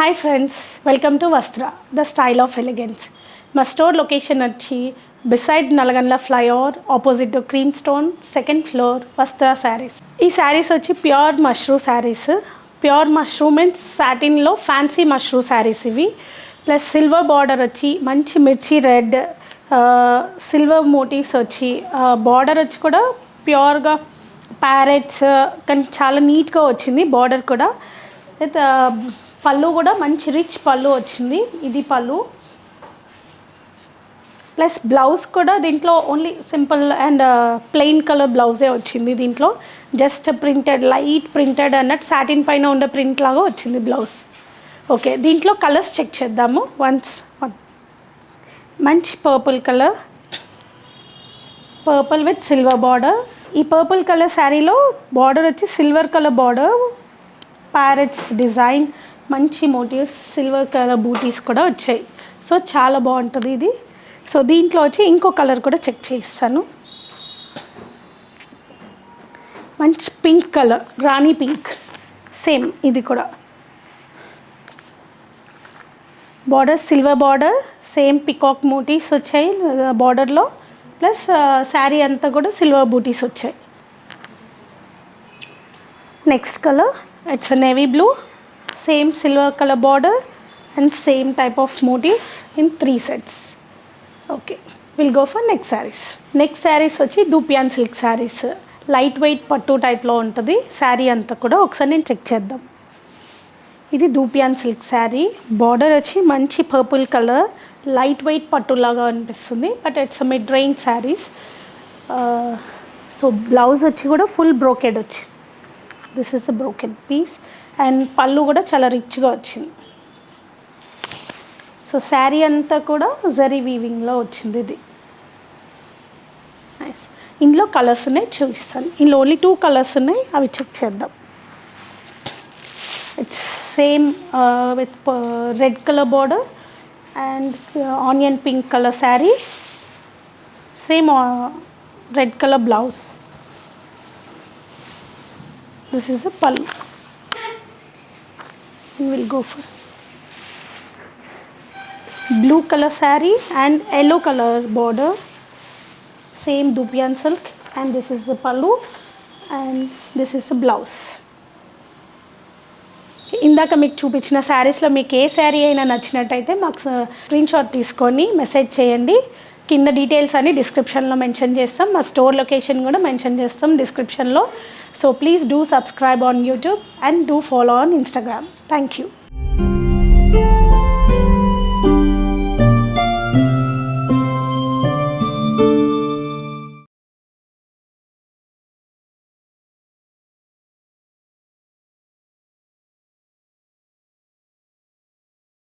Hi friends, welcome to Vastra the style of elegance. మా store location వచ్చి beside Nalgandla flyover opposite to cream stone, second floor, Vastra saris. ఈ శారీస్ వచ్చి pure mushroom saris. Pure mushroom means సాటిన్లో fancy mushroom saris ఇవి. Plus silver border వచ్చి మంచి మిర్చి red silver motifs వచ్చి బార్డర్ వచ్చి కూడా ప్యూర్గా ప్యారెట్స్ కానీ చాలా నీట్గా వచ్చింది. బార్డర్ కూడా పళ్ళు కూడా మంచి రిచ్ పళ్ళు వచ్చింది. ఇది పళ్ళు. ప్లస్ బ్లౌజ్ కూడా దీంట్లో only simple and plain colour బ్లౌజే వచ్చింది. దీంట్లో జస్ట్ ప్రింటెడ్ లైట్ ప్రింటెడ్ అన్నట్టు సాటిన్ పైన ఉండే ప్రింట్ లాగా వచ్చింది బ్లౌజ్. ఓకే, దీంట్లో కలర్స్ చెక్ చేద్దాము. మంచి purple colour, purple with silver border. ఈ పర్పుల్ కలర్ శారీలో బార్డర్ వచ్చి silver colour border, parrots design, మంచి మోటివ్స్, సిల్వర్ కలర్ బూటీస్ కూడా వచ్చాయి. సో చాలా బాగుంటుంది ఇది. సో దీంట్లో వచ్చి ఇంకో కలర్ కూడా చెక్ చేయిస్తాను. మంచి pink colour, rani pink. Same ఇది కూడా border silver border, same peacock motifs వచ్చాయి బార్డర్లో. ప్లస్ శారీ అంతా కూడా సిల్వర్ బూటీస్ వచ్చాయి. Next colour it's navy blue, same silver colour border and same type of motifs in 3 sets. Okay, will go for next saris. Next saris వచ్చి dupion silk saris. Light weight పట్టు టైప్లో ఉంటుంది శారీ అంతా కూడా. ఒకసారి నేను చెక్ చేద్దాం. ఇది దూపియాన్ సిల్క్ శారీ. బార్డర్ వచ్చి మంచి పర్పుల్ కలర్, లైట్ వెయిట్ పట్టులాగా అనిపిస్తుంది. But it's mid range saris. So blouse వచ్చి కూడా ఫుల్ బ్రోకెడ్ వచ్చి, this is a brocade piece. And పళ్ళు కూడా చాలా రిచ్గా వచ్చింది. సో శారీ అంతా కూడా జరీ వీవింగ్లో వచ్చింది ఇది. నైస్. ఇందులో కలర్స్ ఉన్నాయి, చూపిస్తాను. ఇందులో ఓన్లీ 2 కలర్స్ ఉన్నాయి, అవి చెక్ చేద్దాం. It's same with red colour border and onion pink colour sari, same red colour blouse. This is a పళ్ళు. We'll go for blue color saree and yellow color border, same Dupiyan silk, and this is the pallu and this is the blouse. ఇందాక మీకు చూపించిన శారీస్లో మీకు ఏ శారీ అయినా నచ్చినట్టయితే మాకు screen shot తీసుకొని మెసేజ్ చేయండి. కింద డీటెయిల్స్ అన్ని డిస్క్రిప్షన్లో మెన్షన్ చేస్తాం. మా స్టోర్ లొకేషన్ కూడా మెన్షన్ చేస్తాం డిస్క్రిప్షన్లో. So please do subscribe on YouTube and do follow on Instagram. Thank you.